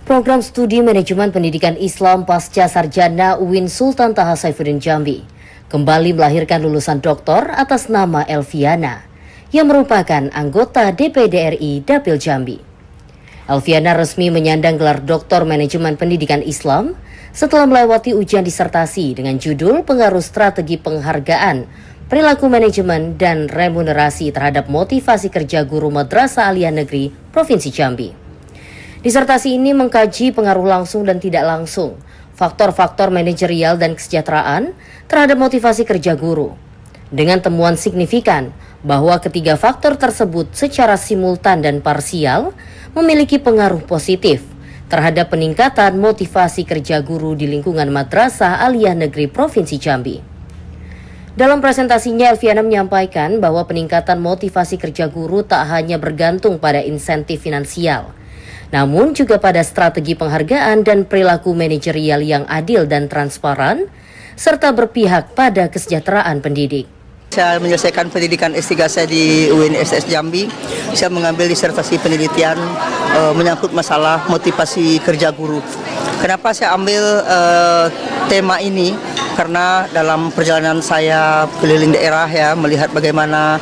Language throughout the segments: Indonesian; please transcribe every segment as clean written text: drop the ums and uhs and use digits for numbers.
Program Studi Manajemen Pendidikan Islam Pasca Sarjana UIN Sultan Taha Saifuddin Jambi kembali melahirkan lulusan doktor atas nama Elviana yang merupakan anggota DPD RI Dapil Jambi. Elviana resmi menyandang gelar Doktor Manajemen Pendidikan Islam setelah melewati ujian disertasi dengan judul Pengaruh Strategi Penghargaan, Perilaku Manajemen dan Remunerasi terhadap Motivasi Kerja Guru Madrasah Aliyah Negeri Provinsi Jambi. Disertasi ini mengkaji pengaruh langsung dan tidak langsung, faktor-faktor manajerial dan kesejahteraan terhadap motivasi kerja guru. Dengan temuan signifikan bahwa ketiga faktor tersebut secara simultan dan parsial memiliki pengaruh positif terhadap peningkatan motivasi kerja guru di lingkungan Madrasah Aliyah Negeri Provinsi Jambi. Dalam presentasinya, Elviana menyampaikan bahwa peningkatan motivasi kerja guru tak hanya bergantung pada insentif finansial, namun juga pada strategi penghargaan dan perilaku manajerial yang adil dan transparan, serta berpihak pada kesejahteraan pendidik. Saya menyelesaikan pendidikan S3 saya di UIN SS Jambi. Saya mengambil disertasi penelitian menyangkut masalah motivasi kerja guru. Kenapa saya ambil tema ini? Karena dalam perjalanan saya keliling daerah ya, melihat bagaimana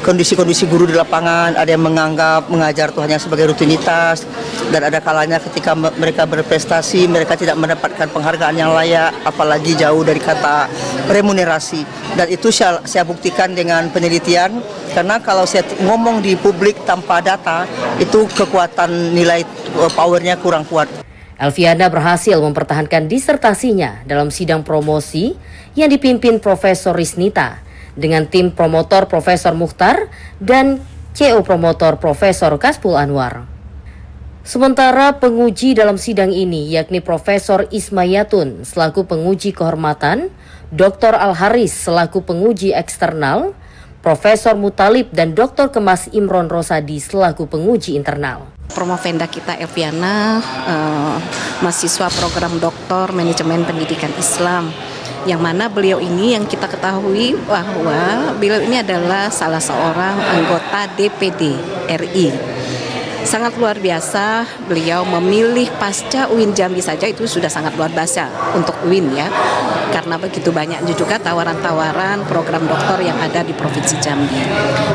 kondisi-kondisi guru di lapangan, ada yang menganggap mengajar itu hanya sebagai rutinitas, dan ada kalanya ketika mereka berprestasi, mereka tidak mendapatkan penghargaan yang layak, apalagi jauh dari kata remunerasi. Dan itu saya buktikan dengan penelitian, karena kalau saya ngomong di publik tanpa data, itu kekuatan nilai powernya kurang kuat. Elviana berhasil mempertahankan disertasinya dalam sidang promosi yang dipimpin Profesor Risnita dengan tim promotor Profesor Mukhtar dan CO promotor Profesor Kaspul Anwar. Sementara penguji dalam sidang ini yakni Profesor Ismayatun selaku penguji kehormatan, Dr. Al-Haris selaku penguji eksternal, Profesor Mutalib dan Dr. Kemas Imron Rosadi selaku penguji internal. Promovenda kita Elviana, mahasiswa program Doktor Manajemen Pendidikan Islam, yang mana beliau ini yang kita ketahui bahwa beliau ini adalah salah seorang anggota DPD RI. Sangat luar biasa, beliau memilih pasca UIN Jambi saja itu sudah sangat luar biasa untuk UIN ya, karena begitu banyaknya juga tawaran-tawaran program doktor yang ada di Provinsi Jambi.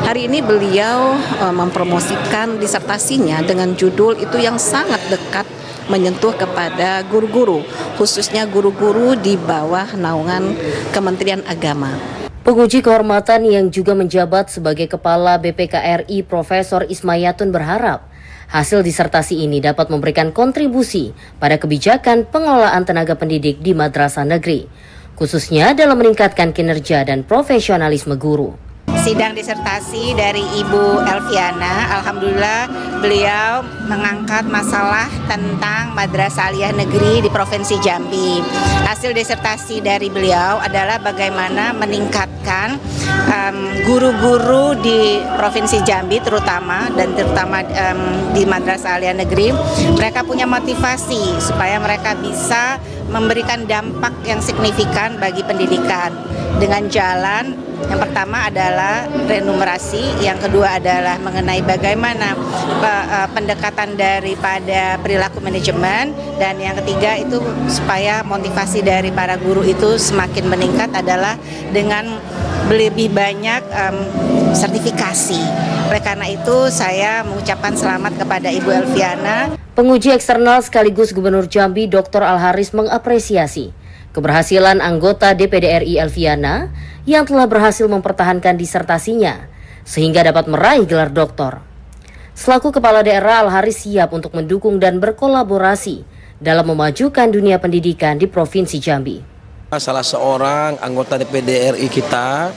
Hari ini beliau mempromosikan disertasinya dengan judul itu yang sangat dekat menyentuh kepada guru-guru, khususnya guru-guru di bawah naungan Kementerian Agama. Penguji kehormatan yang juga menjabat sebagai Kepala BPKRI Profesor Ismayatun berharap hasil disertasi ini dapat memberikan kontribusi pada kebijakan pengelolaan tenaga pendidik di madrasah negeri, khususnya dalam meningkatkan kinerja dan profesionalisme guru. Sidang disertasi dari Ibu Elviana, alhamdulillah beliau mengangkat masalah tentang Madrasah Aliyah Negeri di Provinsi Jambi. Hasil disertasi dari beliau adalah bagaimana meningkatkan guru-guru di Provinsi Jambi terutama di Madrasah Aliyah Negeri. Mereka punya motivasi supaya mereka bisa memberikan dampak yang signifikan bagi pendidikan dengan jalan yang pertama adalah remunerasi, yang kedua adalah mengenai bagaimana pendekatan daripada perilaku manajemen, dan yang ketiga itu supaya motivasi dari para guru itu semakin meningkat adalah dengan lebih banyak sertifikasi. Oleh karena itu saya mengucapkan selamat kepada Ibu Elviana. Penguji eksternal sekaligus Gubernur Jambi Dr. Al-Haris mengapresiasi keberhasilan anggota DPD RI Elviana yang telah berhasil mempertahankan disertasinya sehingga dapat meraih gelar doktor. Selaku Kepala Daerah, Al-Haris siap untuk mendukung dan berkolaborasi dalam memajukan dunia pendidikan di Provinsi Jambi. Salah seorang anggota DPD RI kita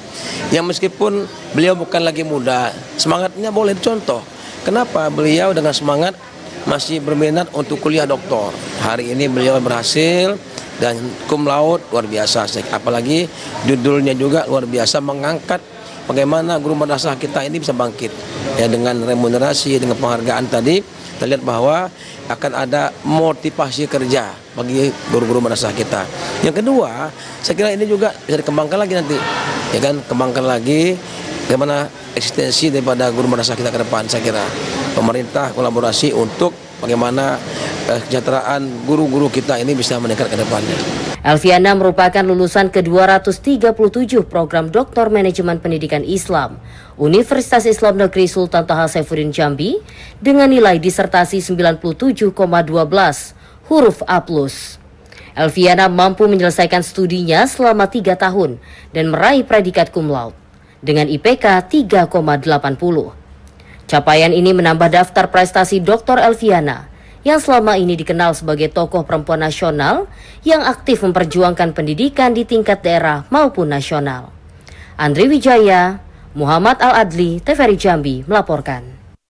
yang meskipun beliau bukan lagi muda, semangatnya boleh dicontoh. Kenapa? Beliau dengan semangat masih berminat untuk kuliah doktor. Hari ini beliau berhasil dan cum laude luar biasa, apalagi judulnya juga luar biasa, mengangkat bagaimana guru madrasah kita ini bisa bangkit ya, dengan remunerasi, dengan penghargaan tadi kita lihat bahwa akan ada motivasi kerja bagi guru-guru madrasah kita. Yang kedua, saya kira ini juga bisa dikembangkan lagi nanti ya kan, kembangkan lagi bagaimana eksistensi daripada guru madrasah kita ke depan. Saya kira pemerintah kolaborasi untuk bagaimana kesejahteraan guru-guru kita ini bisa meningkat ke depannya. Elviana merupakan lulusan ke-237 program Doktor Manajemen Pendidikan Islam Universitas Islam Negeri Sultan Taha Saifuddin Jambi dengan nilai disertasi 97,12 huruf A+. Elviana mampu menyelesaikan studinya selama 3 tahun dan meraih predikat cum laude dengan IPK 3,80. Capaian ini menambah daftar prestasi Dr. Elviana yang selama ini dikenal sebagai tokoh perempuan nasional yang aktif memperjuangkan pendidikan di tingkat daerah maupun nasional. Andri Wijaya, Muhammad Al-Adli, TVRI Jambi melaporkan.